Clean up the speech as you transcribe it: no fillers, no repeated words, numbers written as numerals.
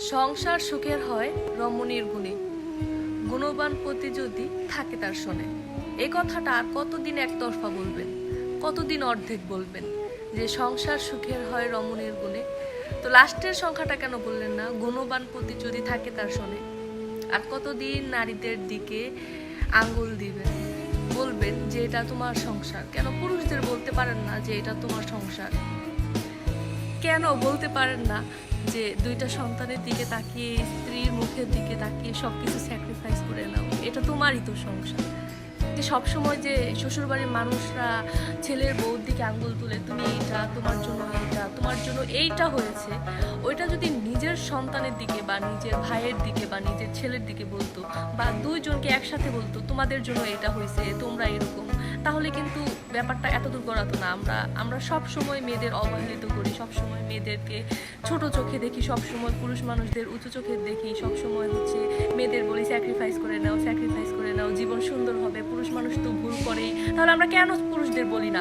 সংসার সুখের হয় রমণীর গুণে, গুণবান পতি যদি থাকে তার শোনে। এই কথাটা আর কতদিন একতরফা বলবেন, কতদিন অর্ধেক বলবেন যে সংসার সুখের হয় রমণীর গুণে? তো লাস্টের সংখ্যাটা কেন বললেন না, গুণবান পতি যদি থাকে তার শোনে? আর কতদিন নারীদের দিকে আঙ্গুল দিবেন, বলবেন যে এটা তোমার সংসার? কেন পুরুষদের বলতে পারেন না যে এটা তোমার সংসার? কেন বলতে পারেন না যে দুইটা সন্তানের দিকে তাকিয়ে, স্ত্রীর মুখের দিকে তাকিয়ে সবকিছু স্যাক্রিফাইস করে নাও, এটা তোমারই তো সংসার? যে সবসময় যে শ্বশুরবাড়ির মানুষরা ছেলের বউর দিকে আঙ্গুল তুলে, তুমি এইটা তোমার জন্য, এইটা তোমার জন্য, এইটা হয়েছে, ওইটা যদি নিজের সন্তানের দিকে বা নিজের ভাইয়ের দিকে বা নিজের ছেলের দিকে বলতো, বা দুইজনকে একসাথে বলতো তোমাদের জন্য এটা হয়েছে, তোমরা এরকম, তাহলে কিন্তু ব্যাপারটা এত দূর গড়াতো না। আমরা সব সময় মেয়েদের অবহেলিত করি, সব সময় মেয়েদেরকে ছোট চোখে দেখি, সব সময় পুরুষ মানুষদের উঁচু চোখে দেখি, সব সময় হচ্ছে মেয়েদের বলি স্যাক্রিফাইস করে নাও, স্যাক্রিফাইস করে নাও, জীবন সুন্দর হবে, পুরুষ মানুষ তো ভুল করেই। তাহলে আমরা কেন পুরুষদের বলি না?